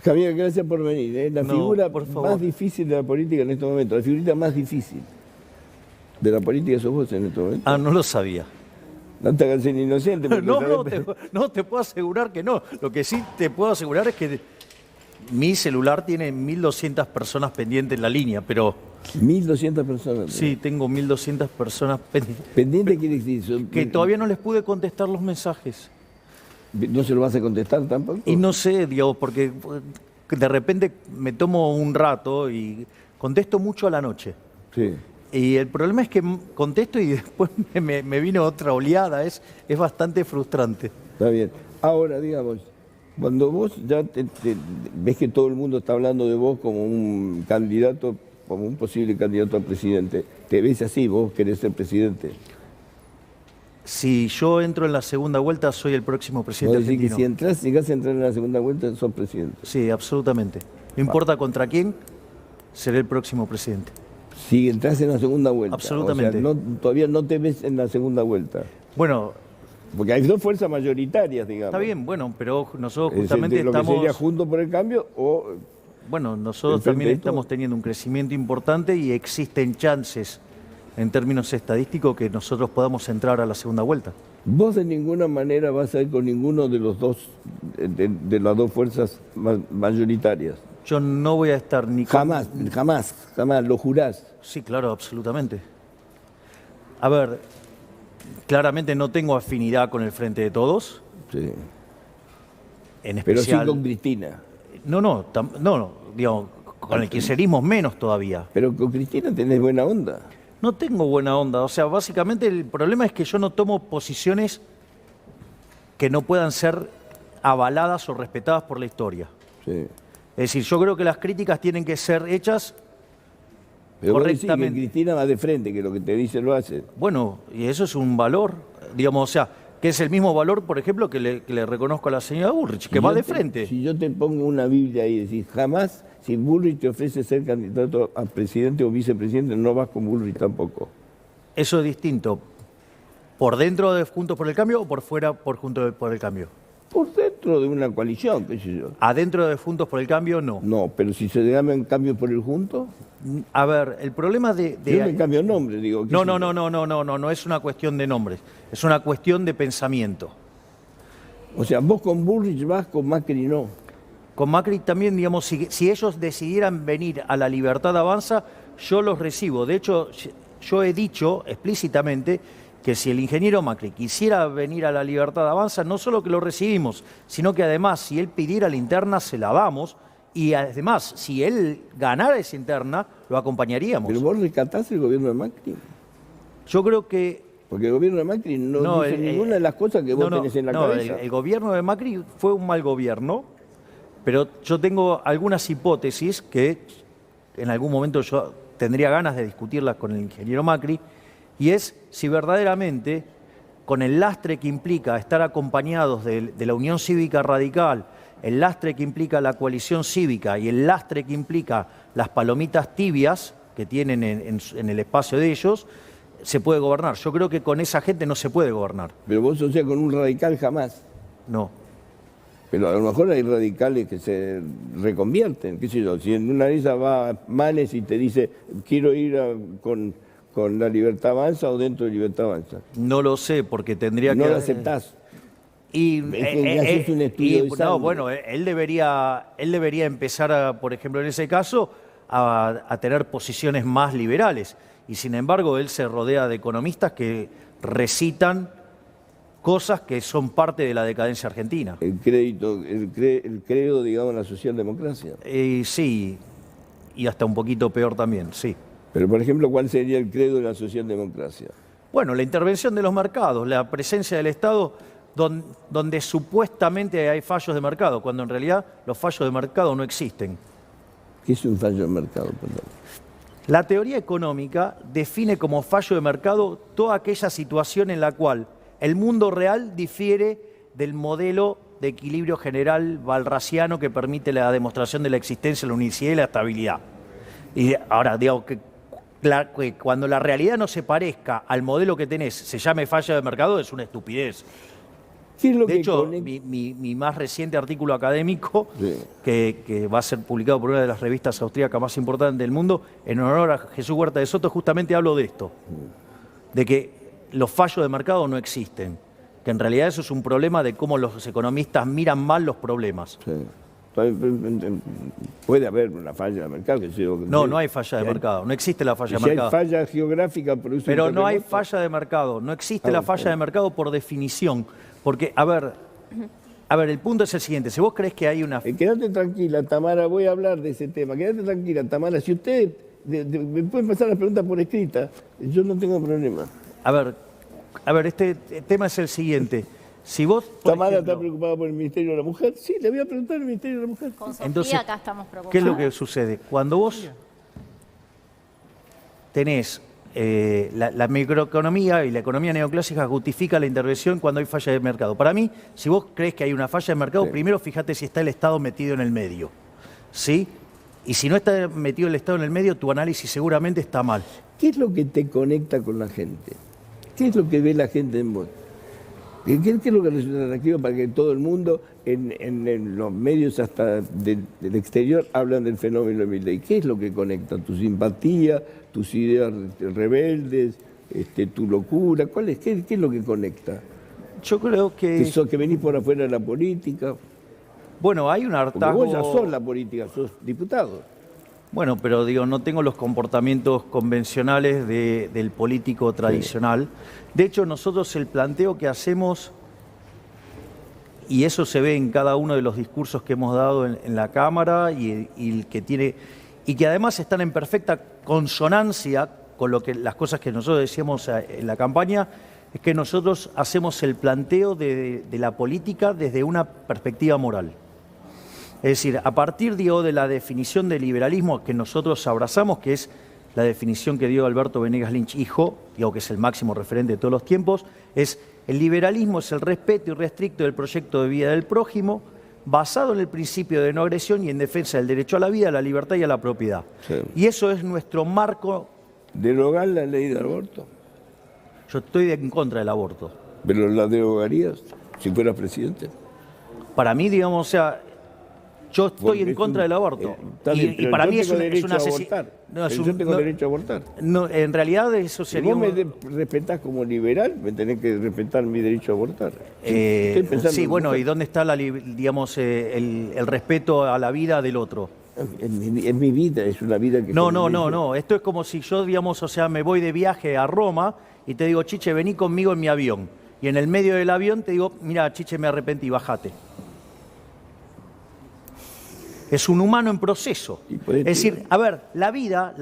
Javier, gracias por venir. La No, figura por favor. más difícil de la política en este momento, la figurita más difícil de la política sos vos en este momento. Ah, no lo sabía. No te hagas el inocente. porque No, te puedo asegurar que no. Lo que sí te puedo asegurar es que mi celular tiene 1.200 personas pendientes en la línea, pero 1.200 personas. sí, tengo 1.200 personas pendientes. ¿Pendiente quiere decir? Que todavía no les pude contestar los mensajes. ¿No se lo vas a contestar tampoco? Y no sé, digamos, porque de repente me tomo un rato y contesto mucho a la noche. Sí. Y el problema es que contesto y después me vino otra oleada. Es bastante frustrante. Está bien. Ahora, digamos, cuando vos ya ves que todo el mundo está hablando de vos como un candidato, como un posible candidato a presidente, ¿te ves así? ¿Vos querés ser presidente? Si yo entro en la segunda vuelta, soy el próximo Vos presidente decís que argentino. si llegás a entrar en la segunda vuelta, sos presidente. Sí, absolutamente. No importa contra quién, seré el próximo presidente. Si entras en la segunda vuelta. Absolutamente. O sea, todavía no te ves en la segunda vuelta. Bueno, Porque hay dos fuerzas mayoritarias, digamos. está bien, bueno, pero nosotros Es justamente lo que sería estamos... Juntos por el Cambio o... Bueno, nosotros el Frente también de Todos. estamos teniendo un crecimiento importante y existen chances en términos estadísticos que nosotros podamos entrar a la segunda vuelta. Vos de ninguna manera vas a ir con ninguno de los dos, de las dos fuerzas mayoritarias. Yo no voy a estar ni con... Jamás, lo jurás. Sí, claro, absolutamente. A ver, claramente no tengo afinidad con el Frente de Todos, Sí. en Pero sí especial... con Cristina. No, digamos, con el kirchnerismo menos todavía. Pero con Cristina tenés buena onda. No tengo buena onda, o sea, básicamente el problema es que yo no tomo posiciones que no puedan ser avaladas o respetadas por la historia. Sí. Es decir, yo creo que las críticas tienen que ser hechas Pero vos decís que correctamente. Cristina va de frente, que lo que te dice lo hace. Bueno, y eso es un valor, digamos, o sea, que es el mismo valor, por ejemplo, que le reconozco a la señora Bullrich, que va de frente. Si yo te pongo una Biblia ahí y decís, jamás, si Bullrich te ofrece ser candidato a presidente o vicepresidente, no vas con Bullrich tampoco. Eso es distinto. ¿Por dentro de Juntos por el Cambio o por fuera por el Cambio? Por dentro de una coalición, qué sé yo. Adentro de Juntos por el Cambio, no. No, pero si se llaman cambio por el junto, A ver, el problema de... yo me cambio el nombre, digo. qué No, sé no, yo. no es una cuestión de nombres, es una cuestión de pensamiento. O sea, vos con Bullrich vas, con Macri no. Con Macri también, digamos, si ellos decidieran venir a La Libertad Avanza, yo los recibo. De hecho, yo he dicho explícitamente que si el ingeniero Macri quisiera venir a La Libertad Avanza, no solo que lo recibimos, sino que además, si él pidiera la interna, se la damos. Y además, si él ganara esa interna, lo acompañaríamos. Pero vos rescatás el gobierno de Macri. Yo creo que... Porque el gobierno de Macri no dice ninguna de las cosas que vos tenés en la cabeza. El gobierno de Macri fue un mal gobierno, pero yo tengo algunas hipótesis que en algún momento yo tendría ganas de discutirlas con el ingeniero Macri, y es si verdaderamente, con el lastre que implica estar acompañados de la Unión Cívica Radical, el lastre que implica la coalición cívica y el lastre que implica las palomitas tibias que tienen en el espacio de ellos, se puede gobernar. Yo creo que con esa gente no se puede gobernar. Pero vos, o sea, con un radical jamás. No. Pero a lo mejor hay radicales que se reconvierten, qué sé yo. Si en una de esas va Manes y te dice, quiero ir con la Libertad Avanza o dentro de Libertad Avanza. No lo sé, porque tendría No que... lo aceptás. Y, Es que ya haces un estudio de no, sangre. bueno, él debería empezar, por ejemplo, en ese caso, a tener posiciones más liberales. Y sin embargo, él se rodea de economistas que recitan cosas que son parte de la decadencia argentina. El credo, digamos, la socialdemocracia. Sí, y hasta un poquito peor también, sí. Pero, por ejemplo, ¿cuál sería el credo de la socialdemocracia? Bueno, la intervención de los mercados, la presencia del Estado donde supuestamente hay fallos de mercado, cuando en realidad los fallos de mercado no existen. ¿Qué es un fallo de mercado? Perdón. La teoría económica define como fallo de mercado toda aquella situación en la cual el mundo real difiere del modelo de equilibrio general walrasiano que permite la demostración de la existencia, la unicidad y la estabilidad. Y ahora, digo que cuando la realidad no se parezca al modelo que tenés, se llame fallo de mercado, es una estupidez. ¿Qué es lo De que hecho, conecta? mi más reciente artículo académico, Sí. que va a ser publicado por una de las revistas austríacas más importantes del mundo, en honor a Jesús Huerta de Soto, justamente hablo de esto, de que los fallos de mercado no existen, que en realidad eso es un problema de cómo los economistas miran mal los problemas. Sí. Puede haber una falla de mercado. No hay falla de mercado, no existe la falla de Si hay mercado. falla geográfica, produce Pero un no hay terremoto. falla de mercado, no existe la falla de mercado por definición, porque, a ver, el punto es el siguiente, si vos crees que hay una... Quédate tranquila, Tamara, voy a hablar de ese tema. Quédate tranquila, Tamara. Si usted me pueden pasar las preguntas por escrita, yo no tengo problema. A ver, este tema es el siguiente. Si vos, por ¿Tamara ejemplo, está preocupada por el Ministerio de la Mujer? Sí, le voy a preguntar al Ministerio de la Mujer. Con Sofía Entonces, acá estamos preocupados. ¿qué es lo que sucede? Cuando vos tenés la microeconomía y la economía neoclásica justifica la intervención cuando hay falla de mercado. Para mí, si vos crees que hay una falla de mercado, Sí. primero fíjate si está el Estado metido en el medio. ¿Sí? Y si no está metido el Estado en el medio, tu análisis seguramente está mal. ¿Qué es lo que te conecta con la gente? ¿Qué es lo que ve la gente en vos? ¿Qué es lo que resulta atractivo para que todo el mundo, en los medios hasta del exterior, hablan del fenómeno de Milei? ¿Qué es lo que conecta? ¿Tu simpatía, tus ideas rebeldes, tu locura? ¿Qué es lo que conecta? Yo creo que, Que venís por afuera de la política. bueno, hay un Porque hartazgo... vos ya sos la política, sos diputado. Bueno, pero digo, no tengo los comportamientos convencionales del político tradicional. De hecho, nosotros el planteo que hacemos, y eso se ve en cada uno de los discursos que hemos dado en la Cámara, y que además están en perfecta consonancia con las cosas que nosotros decíamos en la campaña, es que nosotros hacemos el planteo de la política desde una perspectiva moral. Es decir, a partir, digo, de la definición de liberalismo que nosotros abrazamos, que es la definición que dio Alberto Venegas Lynch, hijo, digo que es el máximo referente de todos los tiempos, es el liberalismo es el respeto irrestricto del proyecto de vida del prójimo, basado en el principio de no agresión y en defensa del derecho a la vida, a la libertad y a la propiedad. Sí. Y eso es nuestro marco. ¿Derogar la ley del aborto? Yo estoy en contra del aborto. ¿Pero la derogarías si fueras presidente? Para mí, digamos, o sea, yo estoy Porque en es contra del aborto. Está bien, Y pero para yo mí es tengo un derecho a asesinato. abortar. Pero yo tengo derecho a abortar. No, en realidad eso Si sería... vos me respetás como liberal, me tenés que respetar mi derecho a abortar. sí, en bueno, mujer. ¿y dónde está digamos, el respeto a la vida del otro? En mi vida, es una vida que... No. Esto es como si yo, digamos, o sea, me voy de viaje a Roma y te digo, Chiche, vení conmigo en mi avión. Y en el medio del avión te digo, mira, Chiche, me arrepentí, bájate. Es un humano en proceso. Es decir, a ver, la vida,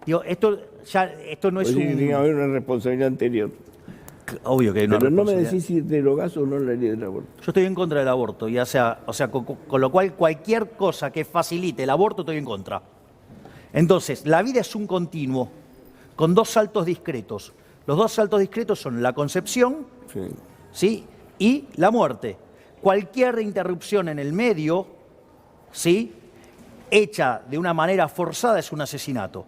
digo, esto no es Pues tiene que un... haber una responsabilidad anterior. Obvio que hay una Pero no me responsabilidad. decís si derogás o no la ley del aborto. Yo estoy en contra del aborto, y o sea, con lo cual cualquier cosa que facilite el aborto estoy en contra. Entonces, la vida es un continuo, con dos saltos discretos. Los dos saltos discretos son la concepción, Sí. ¿sí? Y la muerte. Cualquier interrupción en el medio, ¿sí?, hecha de una manera forzada es un asesinato.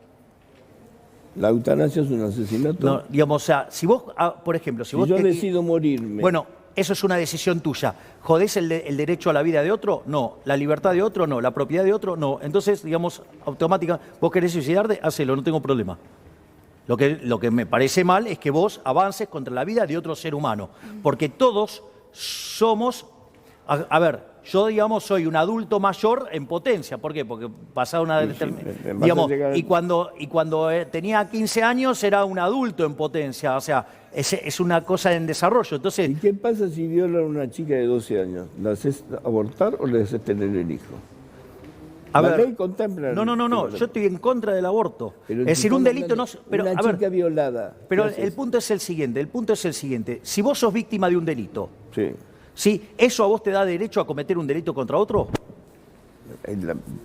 ¿La eutanasia es un asesinato? No, digamos, o sea, si vos, por ejemplo, si vos yo decido morirme... Bueno, eso es una decisión tuya. ¿Jodés el derecho a la vida de otro? No. ¿La libertad de otro? No. ¿La propiedad de otro? No. Entonces, digamos, automáticamente, vos querés suicidarte, hacelo, no tengo problema. Lo que me parece mal es que vos avances contra la vida de otro ser humano. Porque todos somos... A ver, yo, digamos, soy un adulto mayor en potencia. ¿Por qué? Porque pasado una... digamos, y cuando tenía 15 años era un adulto en potencia. O sea, es una cosa en desarrollo. Entonces, ¿Y qué pasa si violan a una chica de 12 años? ¿La haces abortar o le haces tener el hijo? a La ver, ley contempla... no, yo estoy en contra del aborto. Pero Es decir, si un estamos delito no... hablando de Pero, una a ver, chica violada. pero ¿qué haces? el punto es el siguiente. Si vos sos víctima de un delito, Sí. ¿sí? ¿Eso a vos te da derecho a cometer un delito contra otro?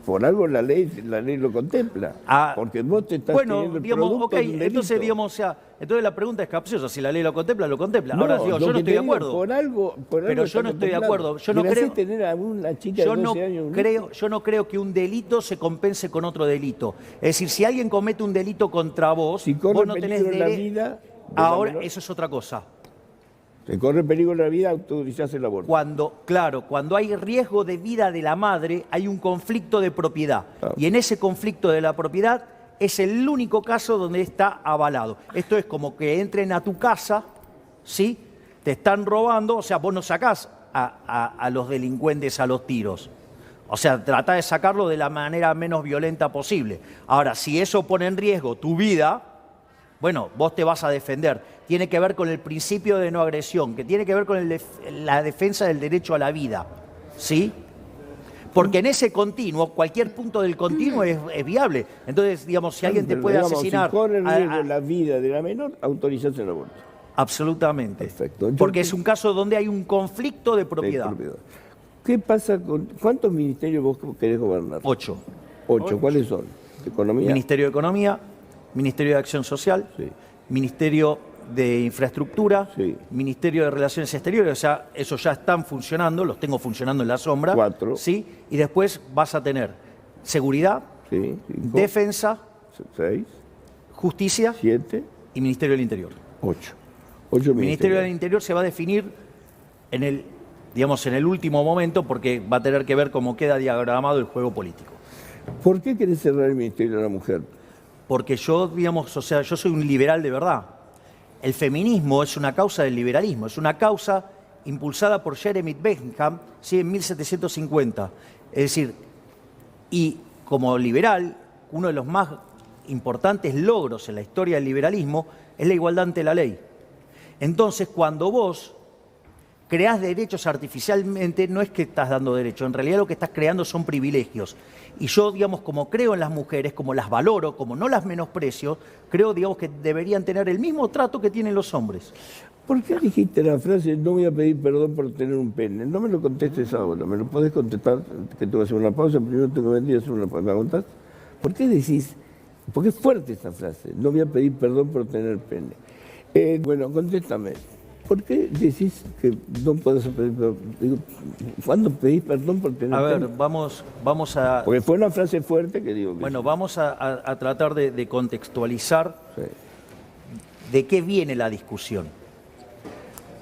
Por algo la ley lo contempla. Ah, Porque vos te estás bueno, teniendo el digamos, producto ok, de un delito. entonces, digamos, o sea, entonces la pregunta es capciosa. Si la ley lo contempla, lo contempla. Ahora, digo, lo yo no que estoy te de digo, acuerdo. Por algo Pero yo está no estoy de contemplado. acuerdo. Yo no Le haces creo- tener a una chica de 12 años... yo no creo que un delito se compense con otro delito. Es decir, si alguien comete un delito contra vos, Si corre vos no tenés peligro la derecho. vida... de la Ahora, menor. eso es otra cosa. Se corre peligro de la vida, autorizás el aborto. Cuando hay riesgo de vida de la madre, hay un conflicto de propiedad. Claro. Y en ese conflicto de la propiedad es el único caso donde está avalado. Esto es como que entren a tu casa, ¿sí? Te están robando, o sea, vos no sacás a los delincuentes a los tiros. O sea, tratá de sacarlo de la manera menos violenta posible. Ahora, si eso pone en riesgo tu vida, bueno, vos te vas a defender. Tiene que ver con el principio de no agresión, que tiene que ver con la defensa del derecho a la vida, ¿sí? Porque en ese continuo, cualquier punto del continuo es viable. Entonces, digamos, si alguien te puede asesinar... Si corre riesgo la vida de la menor, autorizás el aborto. Absolutamente. Perfecto. Porque es un caso donde hay un conflicto de propiedad. ¿Qué pasa con... ¿Cuántos ministerios vos querés gobernar? 8. 8. ¿Cuáles son? ¿Economía? Ministerio de Economía, Ministerio de Acción Social, Sí. Ministerio de Infraestructura, Sí. Ministerio de Relaciones Exteriores, o sea, esos ya están funcionando, los tengo funcionando en la sombra. 4. ¿Sí? Y después vas a tener Seguridad, Sí. 5. Defensa, 6. Justicia 7. y Ministerio del Interior. 8. 8 El Ministerio ministerios. del Interior se va a definir en el último momento porque va a tener que ver cómo queda diagramado el juego político. ¿Por qué querés cerrar el Ministerio de la Mujer? Porque yo, o sea, yo soy un liberal de verdad. El feminismo es una causa del liberalismo, es una causa impulsada por Jeremy Bentham, ¿sí? En 1750. Es decir, y como liberal, uno de los más importantes logros en la historia del liberalismo es la igualdad ante la ley. Entonces, cuando vos creás derechos artificialmente, no es que estás dando derechos, en realidad lo que estás creando son privilegios. Y yo, digamos, como creo en las mujeres, como las valoro, como no las menosprecio, creo, digamos, que deberían tener el mismo trato que tienen los hombres. ¿Por qué dijiste la frase, no voy a pedir perdón por tener un pene? No me lo contestes ahora, me lo podés contestar, que te voy a hacer una pausa, primero tengo que venir a hacer una pausa. ¿Me contás? ¿Por qué decís, porque es fuerte esa frase, no voy a pedir perdón por tener pene? Bueno, contéstame. ¿Por qué decís que no podés pedir perdón? Digo, ¿cuándo pedís perdón por tener pene? A ver, vamos a... Porque fue una frase fuerte que digo que Bueno, sí. vamos a tratar de contextualizar Sí. de qué viene la discusión.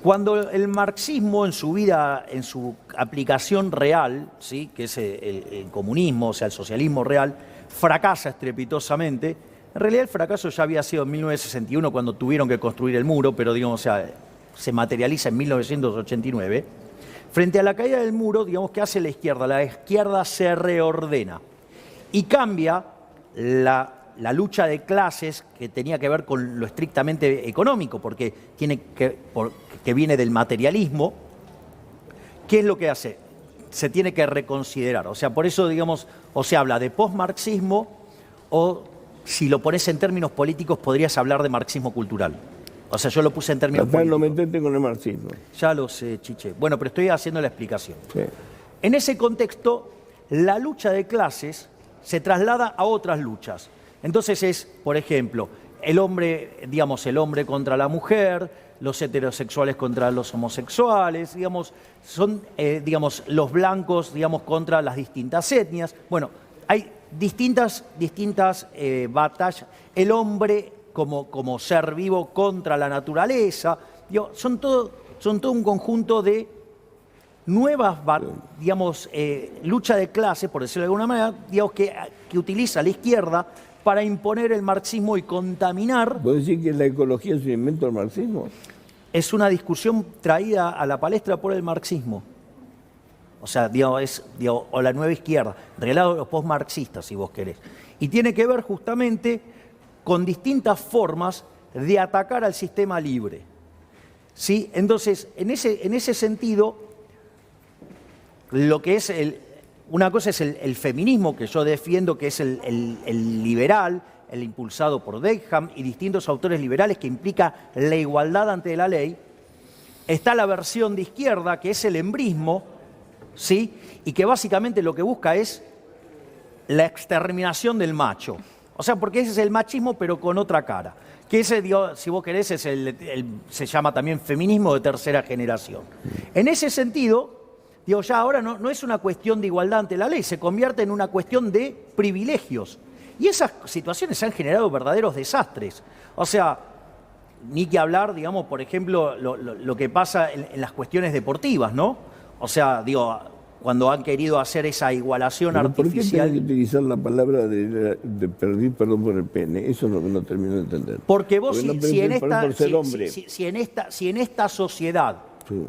Cuando el marxismo en su vida, en su aplicación real, ¿sí? Que es el comunismo, o sea, el socialismo real, fracasa estrepitosamente, en realidad el fracaso ya había sido en 1961 cuando tuvieron que construir el muro, pero digamos, o sea, se materializa en 1989. Frente a la caída del muro, digamos, ¿qué hace la izquierda? La izquierda se reordena y cambia la lucha de clases que tenía que ver con lo estrictamente económico, porque que viene del materialismo. ¿Qué es lo que hace? Se tiene que reconsiderar. O sea, por eso, digamos, o se habla de posmarxismo o, si lo pones en términos políticos, podrías hablar de marxismo cultural. O sea, yo lo puse en términos Tratá de no políticos. meterte con el marxismo. Ya lo sé, Chiche. Bueno, pero estoy haciendo la explicación. Sí. En ese contexto, la lucha de clases se traslada a otras luchas. Entonces es, por ejemplo, el hombre contra la mujer, los heterosexuales contra los homosexuales, digamos, son los blancos, digamos, contra las distintas etnias. Bueno, hay distintas batallas. El hombre como ser vivo contra la naturaleza. Son todo un conjunto de nuevas, lucha de clase, por decirlo de alguna manera, digamos, que utiliza la izquierda para imponer el marxismo y contaminar. ¿Vos decís que la ecología es un invento del marxismo? Es una discusión traída a la palestra por el marxismo. O sea, o la nueva izquierda, en realidad los postmarxistas, si vos querés. Y tiene que ver justamente con distintas formas de atacar al sistema libre. ¿Sí? Entonces, en ese sentido, lo que es una cosa es el feminismo, que yo defiendo, que es el liberal, el impulsado por Bentham y distintos autores liberales, que implica la igualdad ante la ley. Está la versión de izquierda, que es el embrismo, ¿sí? Y que básicamente lo que busca es la exterminación del macho. O sea, porque ese es el machismo, pero con otra cara. Que ese, si vos querés, se llama también feminismo de tercera generación. En ese sentido, ya ahora no es una cuestión de igualdad ante la ley, se convierte en una cuestión de privilegios. Y esas situaciones han generado verdaderos desastres. O sea, ni que hablar, digamos, por ejemplo, lo que pasa en las cuestiones deportivas, ¿no? O sea, digo, cuando han querido hacer esa igualación Pero ¿por qué artificial. tenés que utilizar la palabra de pedir perdón por el pene? Eso es lo que no termino de entender. Porque vos, Porque no si en pedís perdón esta, por ser hombre. si en esta sociedad, Sí.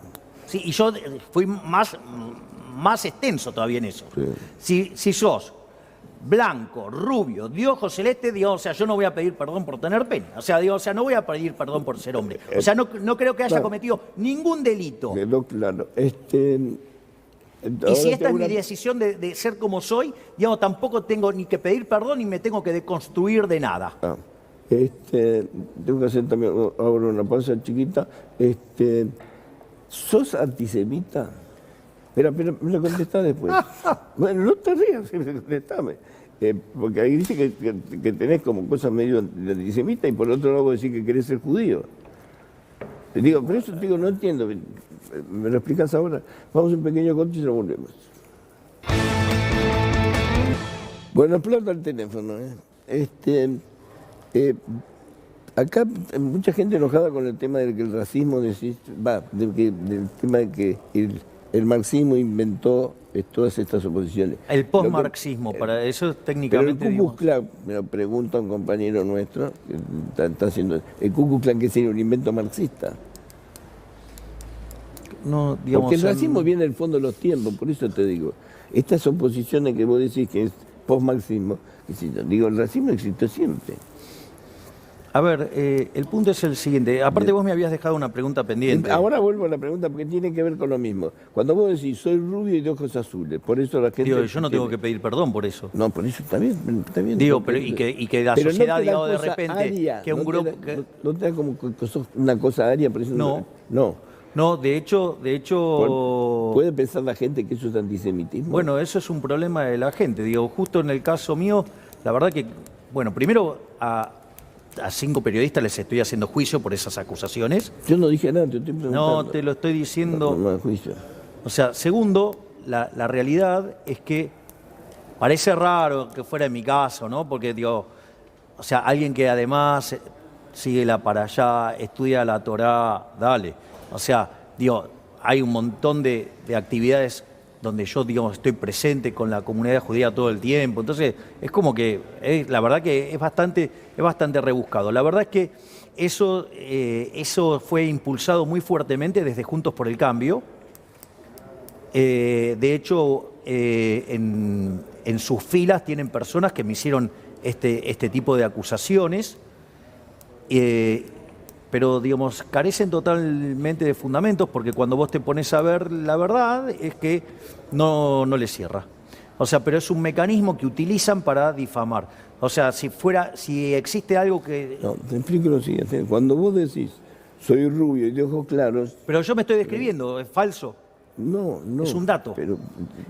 sí, y yo fui más extenso todavía en eso, si sos blanco, rubio, de ojos celestes, digo, o sea, yo no voy a pedir perdón por tener pene. O sea, digo, o sea, no voy a pedir perdón por ser hombre. O sea, no creo que haya cometido ningún delito. Quedó claro. Y si esta es mi decisión de ser como soy, digamos, tampoco tengo ni que pedir perdón ni me tengo que deconstruir de nada. Tengo que hacer también ahora una pausa chiquita. ¿Sos antisemita? Pero me lo contestás después. Bueno, no te rías, contestame. Porque ahí dice que tenés como cosas medio antisemitas y por otro lado vos decís que querés ser judío. Te digo, pero eso te digo, no entiendo. ¿Me lo explicas ahora? Vamos a un pequeño corte y ya volvemos. Bueno, explota el teléfono. Acá hay mucha gente enojada con el tema del que el racismo, del tema de que el marxismo inventó todas estas oposiciones. El postmarxismo, para eso técnicamente. Pero el Ku Klux Klan, me lo pregunta un compañero nuestro, que está haciendo. ¿El Ku Klux Klan qué sería un invento marxista? No, digamos, porque el racismo viene del fondo de los tiempos, por eso te digo. Estas oposiciones que vos decís que es postmarxismo, digo, el racismo existió siempre. A ver, el punto es el siguiente. Aparte vos me habías dejado una pregunta pendiente. Ahora vuelvo a la pregunta porque tiene que ver con lo mismo. Cuando vos decís, soy rubio y de ojos azules, por eso la gente... Digo, yo no tengo que pedir perdón por eso. No, por eso está bien, está bien. Digo, pero y que la pero sociedad, no digamos, de repente, aria, que un no grupo... ¿No te da como que sos una cosa aria? Por eso No, de hecho... ¿Puede pensar la gente que eso es antisemitismo? Bueno, eso es un problema de la gente. Digo, justo en el caso mío, la verdad que, bueno, primero a 5 periodistas les estoy haciendo juicio por esas acusaciones. Yo no dije nada, te estoy preguntando. No, te lo estoy diciendo. No, juicio. O sea, segundo, la realidad es que parece raro que fuera en mi caso, ¿no? Porque, digo, o sea, alguien que además sigue la para allá, estudia la Torá, dale. O sea, digo, hay un montón de actividades donde yo, digamos, estoy presente con la comunidad judía todo el tiempo. Entonces, es como que, la verdad que es bastante rebuscado. La verdad es que eso fue impulsado muy fuertemente desde Juntos por el Cambio. De hecho, en sus filas tienen personas que me hicieron este tipo de acusaciones, pero, digamos, carecen totalmente de fundamentos, porque cuando vos te pones a ver la verdad es que no les cierra. O sea, pero es un mecanismo que utilizan para difamar. O sea, si existe algo que... No, te explico lo siguiente. Cuando vos decís, soy rubio y de ojos claros... Pero yo me estoy describiendo, es falso. No. Es un dato. Pero,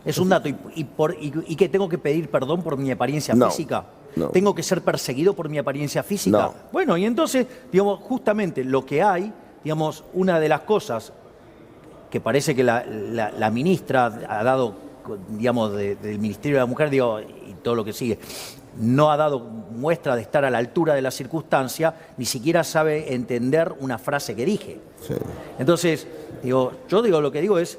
es un dato. ¿Y que tengo que pedir perdón por mi apariencia física? No. ¿Tengo que ser perseguido por mi apariencia física? No. Bueno, y entonces, digamos, justamente lo que hay, digamos, una de las cosas que parece que la ministra ha dado, digamos, del Ministerio de la Mujer, digo, y todo lo que sigue, no ha dado muestra de estar a la altura de la circunstancia, ni siquiera sabe entender una frase que dije. Sí. Entonces, yo lo que digo es,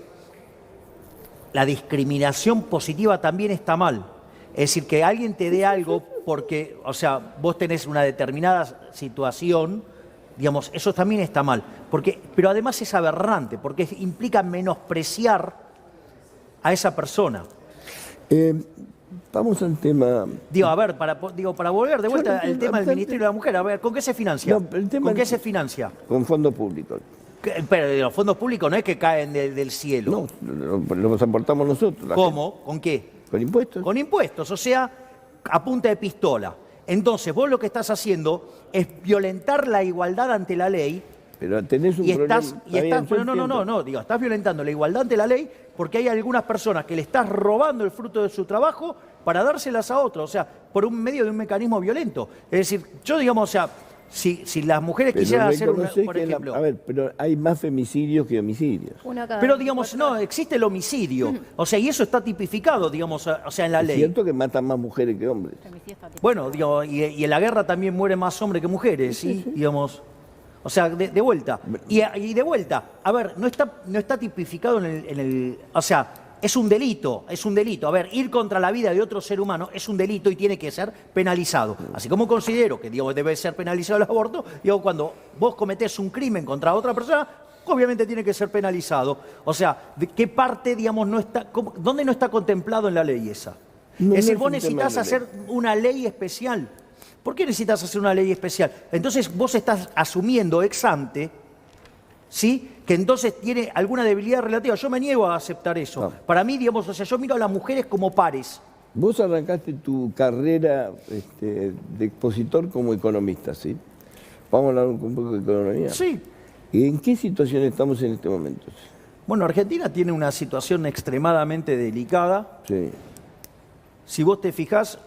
la discriminación positiva también está mal. Es decir, que alguien te dé algo porque, o sea, vos tenés una determinada situación, digamos, eso también está mal. Pero además es aberrante, porque implica menospreciar a esa persona. Vamos al tema... Digo, a ver, para volver de vuelta al tema del Ministerio de la Mujer, a ver, ¿con qué se financia? ¿Con qué se financia? Con fondos públicos. Pero los fondos públicos no es que caen del cielo. No, los aportamos nosotros. ¿Cómo? ¿Con qué? Con impuestos. Con impuestos, o sea, a punta de pistola. Entonces, vos lo que estás haciendo es violentar la igualdad ante la ley. Pero tenés un problema. Estás violentando la igualdad ante la ley porque hay algunas personas que le estás robando el fruto de su trabajo para dárselas a otros, o sea, por un medio de un mecanismo violento. Es decir, yo, digamos, o sea, si las mujeres quisieran hacer por ejemplo... pero hay más femicidios que homicidios. Pero, digamos, no, existe el homicidio. O sea, y eso está tipificado, digamos, o sea, en la ley. Es cierto que matan más mujeres que hombres. Bueno, digamos, y en la guerra también mueren más hombres que mujeres, ¿sí? Digamos... O sea, de vuelta. Y de vuelta, a ver, no está tipificado en el. O sea, es un delito. A ver, ir contra la vida de otro ser humano es un delito y tiene que ser penalizado. Así como considero que, digamos, debe ser penalizado el aborto, digo, cuando vos cometés un crimen contra otra persona, obviamente tiene que ser penalizado. O sea, ¿de qué parte, digamos, dónde no está contemplado en la ley esa? No, es decir, no vos es un tema necesitas de hacer una ley especial. ¿Por qué necesitas hacer una ley especial? Entonces vos estás asumiendo ex ante, ¿sí?, que entonces tiene alguna debilidad relativa. Yo me niego a aceptar eso. No. Para mí, digamos, o sea, yo miro a las mujeres como pares. Vos arrancaste tu carrera de expositor como economista, ¿sí? Vamos a hablar un poco de economía. Sí. ¿Y en qué situación estamos en este momento? Bueno, Argentina tiene una situación extremadamente delicada. Sí. Si vos te fijás,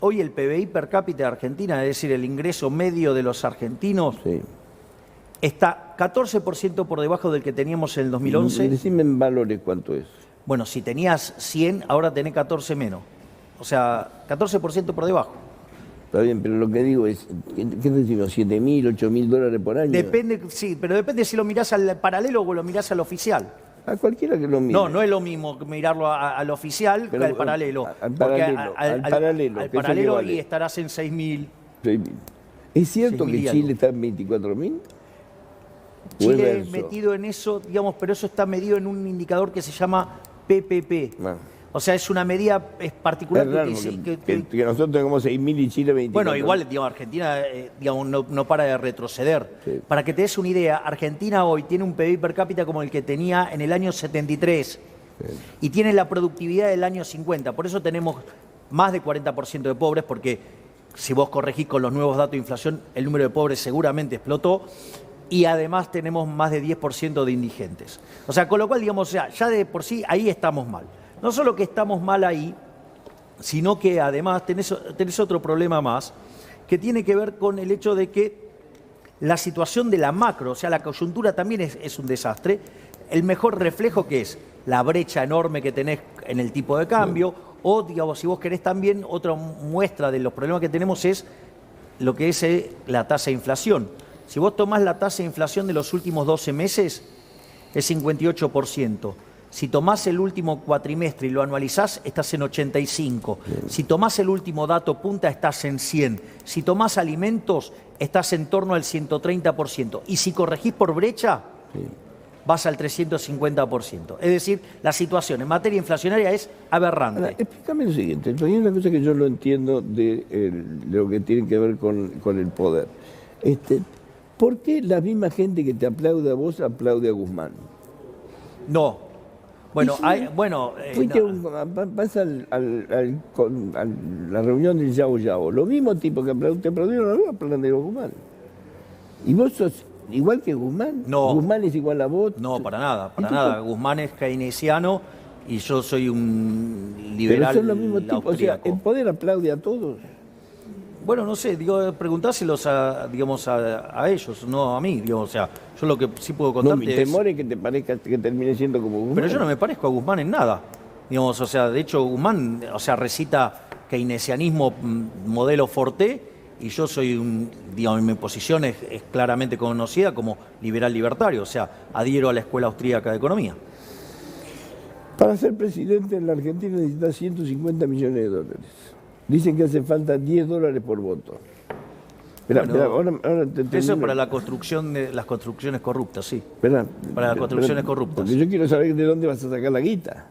hoy el PBI per cápita de Argentina, es decir, el ingreso medio de los argentinos, Sí. está 14% por debajo del que teníamos en el 2011. Decime en valores cuánto es. Bueno, si tenías 100, ahora tenés 14 menos. O sea, 14% por debajo. Está bien, pero lo que digo es, ¿qué decimos? ¿7.000, 8.000 dólares por año? Depende, sí, pero depende si lo mirás al paralelo o lo mirás al oficial. A cualquiera que lo mire. No, no es lo mismo mirarlo al oficial Pero, que al paralelo. al Porque paralelo, al paralelo, al ¿qué es lo paralelo que vale? ahí estarás en 6.000. 6.000. ¿Es cierto 6.000 que y Chile algo. está en 24.000? Chile metido en eso, digamos, pero eso está medido en un indicador que se llama PPP. No. O sea, es una medida particular Es raro, que nosotros tengamos 6.000 y Chile 24.000. Bueno, igual, digamos, Argentina digamos, no para de retroceder. Sí. Para que te des una idea, Argentina hoy tiene un PBI per cápita como el que tenía en el año 73 y tiene la productividad del año 50. Por eso tenemos más de 40% de pobres, porque si vos corregís con los nuevos datos de inflación, el número de pobres seguramente explotó. Y además tenemos más de 10% de indigentes. O sea, con lo cual, digamos, ya de por sí ahí estamos mal. No solo que estamos mal ahí, sino que además tenés otro problema más, que tiene que ver con el hecho de que la situación de la macro, o sea, la coyuntura también es un desastre. El mejor reflejo que es la brecha enorme que tenés en el tipo de cambio, o, digamos, si vos querés también, otra muestra de los problemas que tenemos es lo que es la tasa de inflación. Si vos tomás la tasa de inflación de los últimos 12 meses, es 58%. Si tomás el último cuatrimestre y lo anualizás, estás en 85. Si tomás el último dato punta, estás en 100. Si tomás alimentos, estás en torno al 130%. Y si corregís por brecha, vas al 350%. Es decir, la situación en materia inflacionaria es aberrante. Ahora, explícame lo siguiente. Hay una cosa que yo no entiendo de lo que tiene que ver con el poder. ¿Por qué la misma gente que te aplaude a vos aplaude a Guzmán? No. Bueno, Sí. Fuiste vas a la reunión del Yao Yao. Los mismos tipos que te aplaudieron a vos aplauden a Guzmán. ¿Y vos sos igual que Guzmán? No. ¿Guzmán es igual a vos? No, para nada, para Entonces, nada. Guzmán es keynesiano y yo soy un Pero liberal son los mismos tipos. O sea, austríaco. el poder aplaude a todos. Bueno, no sé, digo, preguntáselos a ellos, no a mí. Digo, o sea, yo lo que sí puedo No, contarte mi temor es que te parezca que termine siendo como Guzmán. Pero yo no me parezco a Guzmán en nada. Digamos, o sea, de hecho, Guzmán, o sea, recita keynesianismo modelo Forté y yo soy digamos, mi posición es claramente conocida como liberal libertario, o sea, adhiero a la Escuela Austríaca de Economía. Para ser presidente en la Argentina necesitas 150 millones de dólares. Dicen que hace falta 10 dólares por voto. Esperá, ahora te Eso termino. es para la construcción de las construcciones corruptas, sí. Esperá, para las construcciones corruptas. Porque yo quiero saber de dónde vas a sacar la guita.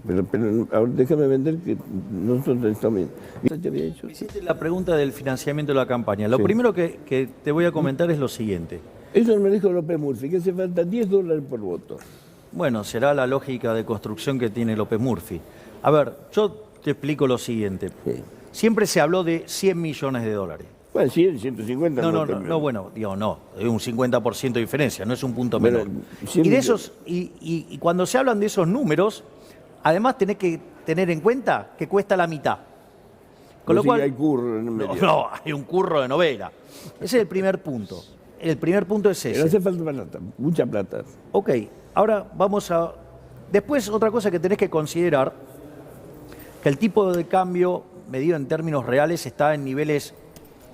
Pero ahora déjame vender que nosotros estamos bien. ¿Ya te había hecho? Hiciste la pregunta del financiamiento de la campaña. Lo Sí. primero que te voy a comentar es lo siguiente. Eso me dijo López Murphy, que hace falta 10 dólares por voto. Bueno, será la lógica de construcción que tiene López Murphy. A ver, yo te explico lo siguiente. Sí. Siempre se habló de 100 millones de dólares. Bueno, 100, 150. No, bueno, digo, no, es un 50% de diferencia, no es un punto Bueno, menor. 100 Y de millones. esos, y cuando se hablan de esos números, además tenés que tener en cuenta que cuesta la mitad. Con lo cual, hay curro en el medio. no, hay un curro de novela. Ese es el primer punto. El primer punto es Pero ese. hace falta plata, mucha plata. Ok, ahora vamos a... Después, otra cosa que tenés que considerar, que el tipo de cambio medido en términos reales está en niveles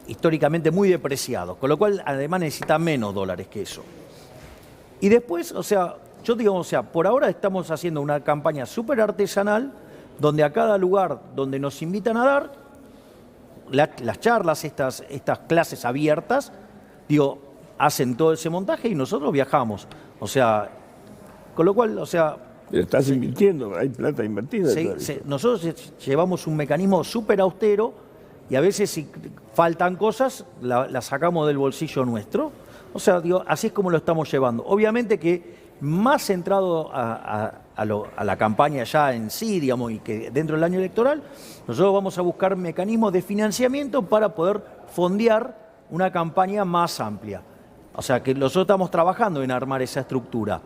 históricamente muy depreciados, con lo cual además necesita menos dólares que eso. Y después, o sea, yo digo, o sea, por ahora estamos haciendo una campaña súper artesanal, donde a cada lugar donde nos invitan a dar las charlas, estas clases abiertas, digo, hacen todo ese montaje y nosotros viajamos. O sea, con lo cual, o sea... Pero estás invirtiendo, hay plata invertida. Nosotros llevamos un mecanismo súper austero y a veces si faltan cosas, la sacamos del bolsillo nuestro. O sea, digo, así es como lo estamos llevando. Obviamente que más centrado a la campaña ya en sí, digamos, y que dentro del año electoral, nosotros vamos a buscar mecanismos de financiamiento para poder fondear una campaña más amplia. O sea, que nosotros estamos trabajando en armar esa estructura.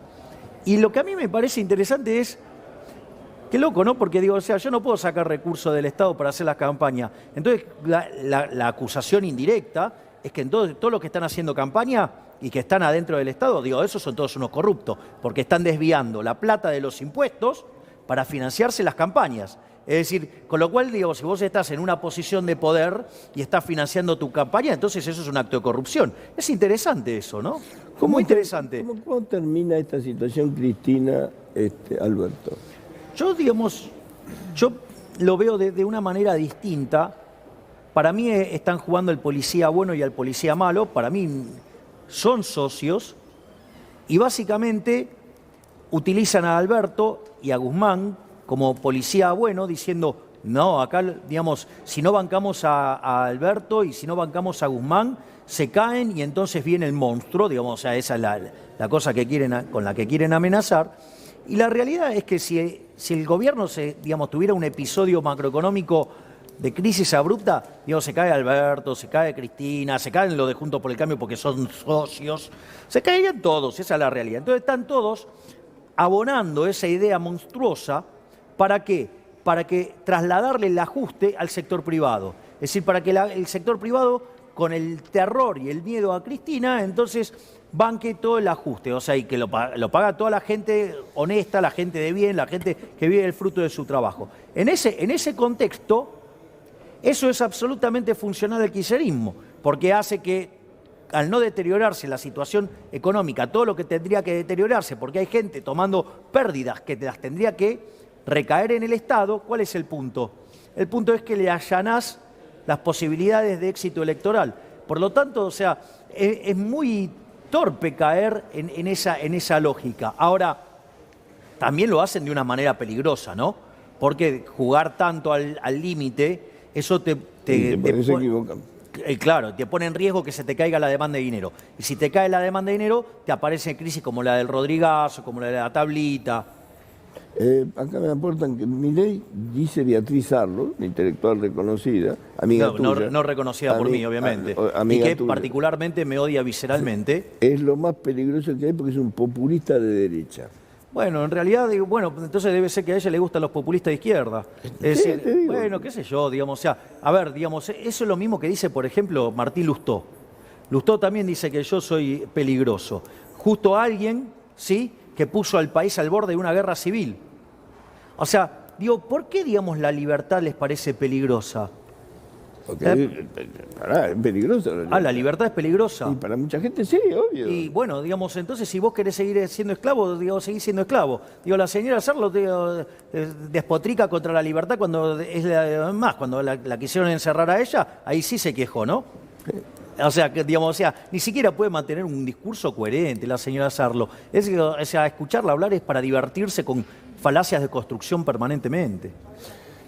Y lo que a mí me parece interesante es, qué loco, ¿no? Porque digo, o sea, yo no puedo sacar recursos del Estado para hacer las campañas. Entonces, la acusación indirecta es que entonces todos los que están haciendo campaña y que están adentro del Estado, digo, esos son todos unos corruptos, porque están desviando la plata de los impuestos para financiarse las campañas. Es decir, con lo cual, digo, si vos estás en una posición de poder y estás financiando tu campaña, entonces eso es un acto de corrupción. Es interesante eso, ¿no? Muy interesante. ¿Cómo termina esta situación, Cristina, Alberto? Yo, digamos, yo lo veo de una manera distinta. Para mí están jugando el policía bueno y al policía malo. Para mí son socios y básicamente utilizan a Alberto y a Guzmán como policía bueno, diciendo, no, acá, digamos, si no bancamos a Alberto y si no bancamos a Guzmán, se caen y entonces viene el monstruo, digamos, o sea, esa es la cosa con la que quieren amenazar. Y la realidad es que si el gobierno digamos, tuviera un episodio macroeconómico de crisis abrupta, digamos, se cae Alberto, se cae Cristina, se caen los de Juntos por el Cambio porque son socios, se caerían todos, esa es la realidad. Entonces están todos abonando esa idea monstruosa. ¿Para qué? Para que trasladarle el ajuste al sector privado. Es decir, para que el sector privado, con el terror y el miedo a Cristina, entonces banque todo el ajuste. O sea, y que lo paga toda la gente honesta, la gente de bien, la gente que vive el fruto de su trabajo. En ese contexto, eso es absolutamente funcional al kirchnerismo, porque hace que, al no deteriorarse la situación económica, todo lo que tendría que deteriorarse, porque hay gente tomando pérdidas que las tendría que recaer en el Estado, ¿cuál es el punto? El punto es que le allanás las posibilidades de éxito electoral. Por lo tanto, o sea, es muy torpe caer en esa lógica. Ahora, también lo hacen de una manera peligrosa, ¿no? Porque jugar tanto al límite, eso te claro, te pone en riesgo que se te caiga la demanda de dinero. Y si te cae la demanda de dinero, te aparecen crisis como la del Rodrigazo, como la de la tablita. Acá me aportan que Milei, dice Beatriz Arlo, intelectual reconocida, amiga tuya. No reconocida por mí, obviamente. Y que particularmente me odia visceralmente. Es lo más peligroso que hay porque es un populista de derecha. Bueno, en realidad, digo, bueno, entonces debe ser que a ella le gustan los populistas de izquierda. Es decir, bueno, qué sé yo, digamos, o sea, a ver, digamos, eso es lo mismo que dice, por ejemplo, Martín Lustó. Lustó también dice que yo soy peligroso. Justo alguien, ¿sí?, que puso al país al borde de una guerra civil. O sea, digo, ¿por qué, digamos, la libertad les parece peligrosa? Porque es peligrosa. La libertad es peligrosa. Y para mucha gente sí, obvio. Y bueno, digamos, entonces si vos querés seguir siendo esclavo, digo, seguís siendo esclavo. Digo, la señora Sarlo despotrica contra la libertad cuando cuando la quisieron encerrar a ella, ahí sí se quejó, ¿no? O sea, que, digamos, o sea, ni siquiera puede mantener un discurso coherente la señora Sarlo. O sea, escucharla hablar es para divertirse con falacias de construcción permanentemente.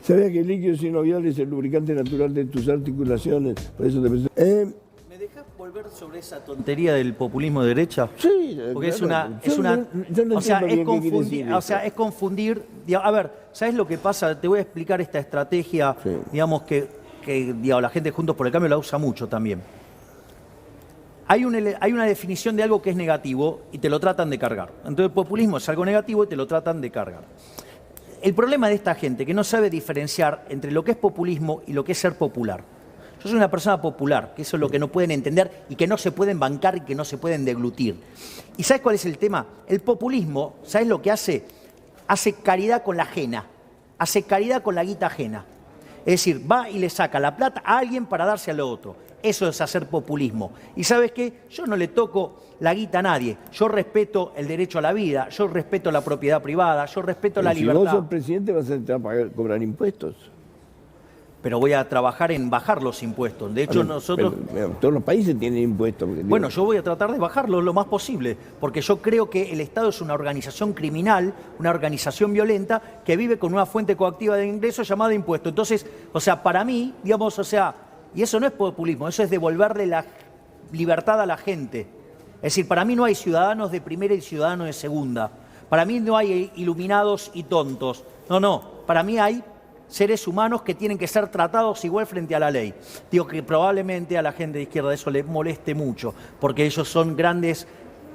¿Sabías que el líquido sinovial es el lubricante natural de tus articulaciones? Por eso ¿Me dejás volver sobre esa tontería del populismo de derecha? Sí. Porque claro. Es confundir. A ver, ¿sabes lo que pasa? Te voy a explicar esta estrategia, sí, digamos, que digamos, la gente de Juntos por el Cambio la usa mucho también. Hay una definición de algo que es negativo y te lo tratan de cargar. Entonces el populismo es algo negativo y te lo tratan de cargar. El problema de esta gente que no sabe diferenciar entre lo que es populismo y lo que es ser popular. Yo soy una persona popular, que eso es lo que no pueden entender y que no se pueden bancar y que no se pueden deglutir. ¿Y sabes cuál es el tema? El populismo, ¿sabes lo que hace? Hace caridad con la ajena, hace caridad con la guita ajena. Es decir, va y le saca la plata a alguien para darse a lo otro. Eso es hacer populismo. Y ¿sabes qué? Yo no le toco la guita a nadie. Yo respeto el derecho a la vida, yo respeto la propiedad privada, yo respeto la libertad. Si vos sos presidente vas a tener que cobrar impuestos. Pero voy a trabajar en bajar los impuestos. De hecho, nosotros... Todos los países tienen impuestos. Bueno, yo voy a tratar de bajarlo lo más posible, porque yo creo que el Estado es una organización criminal, una organización violenta, que vive con una fuente coactiva de ingresos llamada impuesto. Entonces, o sea, para mí, digamos, o sea, y eso no es populismo, eso es devolverle la libertad a la gente. Es decir, para mí no hay ciudadanos de primera y ciudadanos de segunda. Para mí no hay iluminados y tontos. No, para mí hay seres humanos que tienen que ser tratados igual frente a la ley. Digo que probablemente a la gente de izquierda eso le moleste mucho, porque ellos son grandes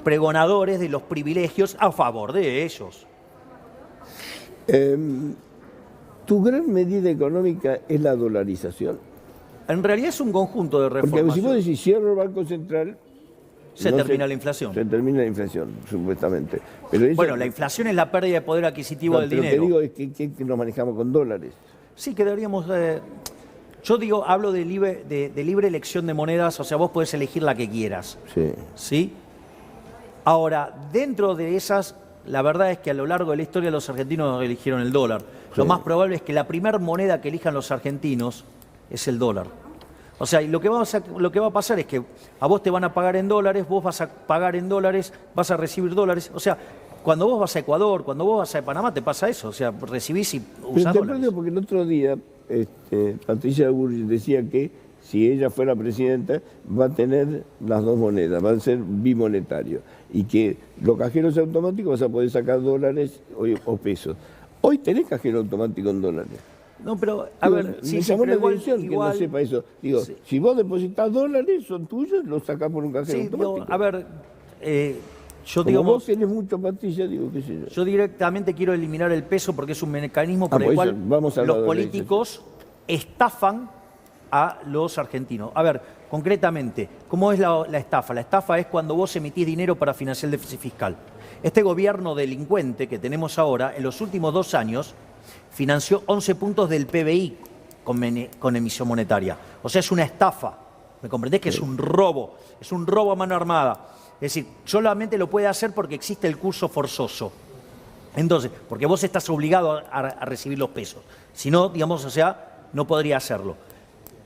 pregonadores de los privilegios a favor de ellos. ¿Tu gran medida económica es la dolarización? En realidad es un conjunto de reformas. Porque si vos decís cierro el Banco Central... Se termina la inflación. Se termina la inflación, supuestamente. Pero bueno, la inflación es la pérdida de poder adquisitivo del dinero. Lo que digo es que nos manejamos con dólares. Sí, que deberíamos... yo digo, hablo de libre elección de monedas, o sea, vos podés elegir la que quieras. Sí. ¿Sí? Ahora, dentro de esas, la verdad es que a lo largo de la historia los argentinos eligieron el dólar. Sí. Lo más probable es que la primera moneda que elijan los argentinos es el dólar. O sea, y lo que va a pasar es que a vos te van a pagar en dólares, vos vas a pagar en dólares, vas a recibir dólares. O sea, cuando vos vas a Ecuador, cuando vos vas a Panamá, te pasa eso. O sea, recibís y usás dólares. Porque el otro día Patricia Bullrich decía que si ella fuera presidenta va a tener las dos monedas, va a ser bimonetario. Y que los cajeros automáticos vas a poder sacar dólares o pesos. Hoy tenés cajero automático en dólares. No, pero, a ver, me llamó la atención que no sepa eso. Digo, sí. Si vos depositas dólares, son tuyos, los sacás por un cajero automático. No, a ver, yo como digo... vos tenés mucho, Patricia, digo, qué sé yo. Yo directamente quiero eliminar el peso porque es un mecanismo por el cual los políticos estafan a los argentinos. A ver, concretamente, ¿cómo es la estafa? La estafa es cuando vos emitís dinero para financiar el déficit fiscal. Este gobierno delincuente que tenemos ahora, en los últimos 2 años, financió 11 puntos del PBI con emisión monetaria. O sea, es una estafa. ¿Me comprendés? Que es un robo a mano armada. Es decir, solamente lo puede hacer porque existe el curso forzoso. Entonces, porque vos estás obligado a recibir los pesos. Si no, digamos, o sea, no podría hacerlo.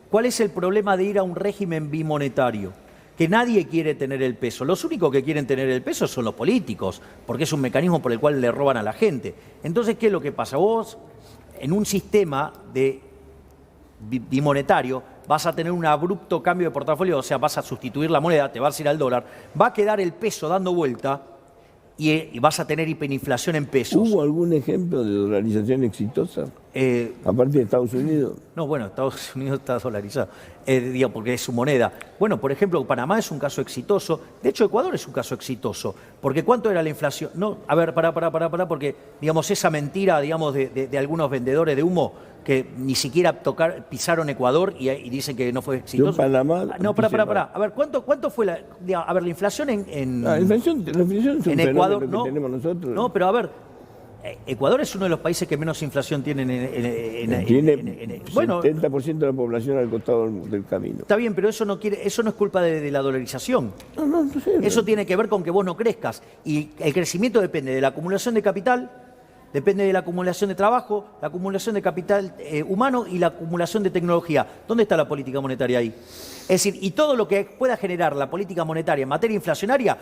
¿Cuál es el problema de ir a un régimen bimonetario? Que nadie quiere tener el peso. Los únicos que quieren tener el peso son los políticos, porque es un mecanismo por el cual le roban a la gente. Entonces, ¿qué es lo que pasa? Vos, en un sistema de bimonetario, vas a tener un abrupto cambio de portafolio, o sea, vas a sustituir la moneda, te vas a ir al dólar, va a quedar el peso dando vuelta y vas a tener hiperinflación en pesos. ¿Hubo algún ejemplo de dolarización exitosa? Aparte de Estados Unidos. No, bueno, Estados Unidos está dolarizado, digo, porque es su moneda. Bueno, por ejemplo, Panamá es un caso exitoso. De hecho, Ecuador es un caso exitoso. Porque ¿cuánto era la inflación? No, a ver, pará, porque, digamos, esa mentira, digamos, de algunos vendedores de humo que ni siquiera pisaron Ecuador y dicen que no fue exitoso. Yo Panamá... No, pará. A ver, ¿cuánto fue la inflación en la inflación es un Ecuador? Que tenemos nosotros. No, pero a ver, Ecuador es uno de los países que menos inflación tiene Tiene bueno, 70% de la población al costado del camino. Está bien, pero eso no es culpa de la dolarización. No sé. Eso tiene que ver con que vos no crezcas. Y el crecimiento depende de la acumulación de capital, depende de la acumulación de trabajo, la acumulación de capital humano y la acumulación de tecnología. ¿Dónde está la política monetaria ahí? Es decir, y todo lo que pueda generar la política monetaria en materia inflacionaria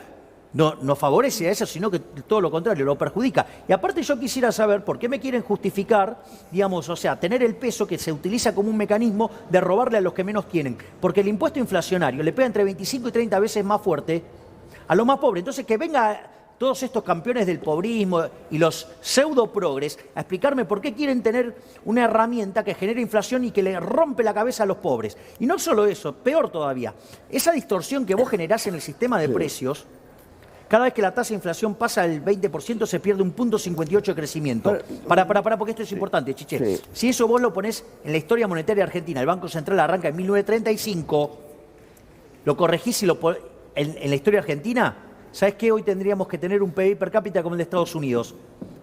no favorece a eso, sino que todo lo contrario, lo perjudica. Y aparte yo quisiera saber por qué me quieren justificar, digamos, o sea, tener el peso que se utiliza como un mecanismo de robarle a los que menos tienen. Porque el impuesto inflacionario le pega entre 25 y 30 veces más fuerte a los más pobres. Entonces, que venga todos estos campeones del pobrismo y los pseudo-progres a explicarme por qué quieren tener una herramienta que genera inflación y que le rompe la cabeza a los pobres. Y no solo eso, peor todavía, esa distorsión que vos generás en el sistema de precios. Cada vez que la tasa de inflación pasa el 20%, se pierde un 0.58 de crecimiento. Para, porque esto es importante, Chiche. Sí. Si eso vos lo ponés en la historia monetaria argentina, el Banco Central arranca en 1935, lo corregís y en la historia argentina, ¿sabés qué? Hoy tendríamos que tener un PIB per cápita como el de Estados Unidos.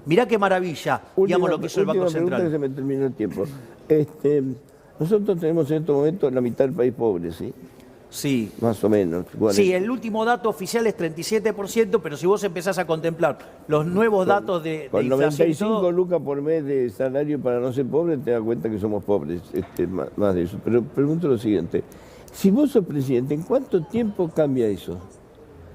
Mirá qué maravilla, digamos, lo que hizo el Banco Central. Que se me terminó el tiempo. Nosotros tenemos en estos momentos la mitad del país pobre, ¿sí? Sí. Más o menos. Sí, el último dato oficial es 37%, pero si vos empezás a contemplar los nuevos datos de Con inflación y 95 todo, lucas por mes de salario para no ser pobre, te das cuenta que somos pobres, más de eso. Pero pregunto lo siguiente, si vos sos presidente, ¿en cuánto tiempo cambia eso?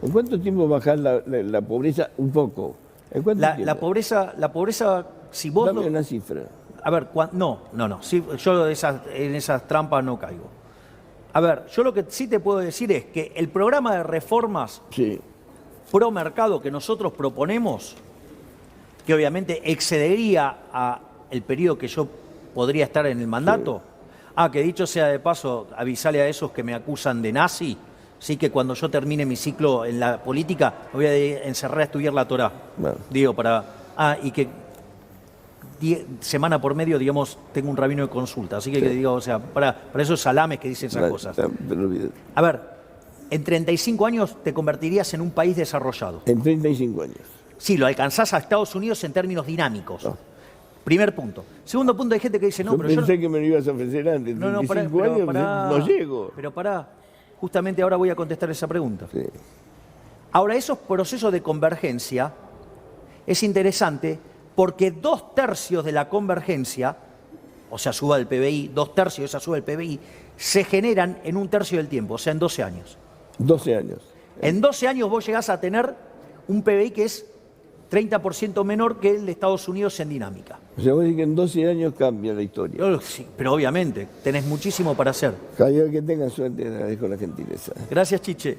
¿En cuánto tiempo bajás la pobreza un poco? ¿En cuánto tiempo? la pobreza, si vos... Dame una cifra. A ver, no. Sí, yo en esas trampas no caigo. A ver, yo lo que sí te puedo decir es que el programa de reformas Sí. pro mercado que nosotros proponemos, que obviamente excedería a el periodo que yo podría estar en el mandato. Que dicho sea de paso, avisale a esos que me acusan de nazi, sí, que cuando yo termine mi ciclo en la política me voy a encerrar a estudiar la Torá. Bueno. Digo, y que semana por medio, digamos, tengo un rabino de consulta. Así que, digo, o sea, para esos salames que dicen esas cosas. A ver, en 35 años te convertirías en un país desarrollado. En 35 años. Sí, lo alcanzás a Estados Unidos en términos dinámicos. No. Primer punto. Segundo punto, hay gente que dice, no, pero pensé que me lo ibas a ofrecer antes. No, 35 años no llego. Pero justamente ahora voy a contestar esa pregunta. Sí. Ahora, esos procesos de convergencia es interesante porque 2/3 de la convergencia, o sea, suba del PBI, 2/3 de esa suba del PBI, se generan en 1/3 del tiempo, o sea, en 12 años. 12 años. En 12 años vos llegás a tener un PBI que es 30% menor que el de Estados Unidos en dinámica. O sea, vos decís que en 12 años cambia la historia. Sí, pero obviamente, tenés muchísimo para hacer. Javier, que tengan suerte, agradezco la gentileza. Gracias, Chiche.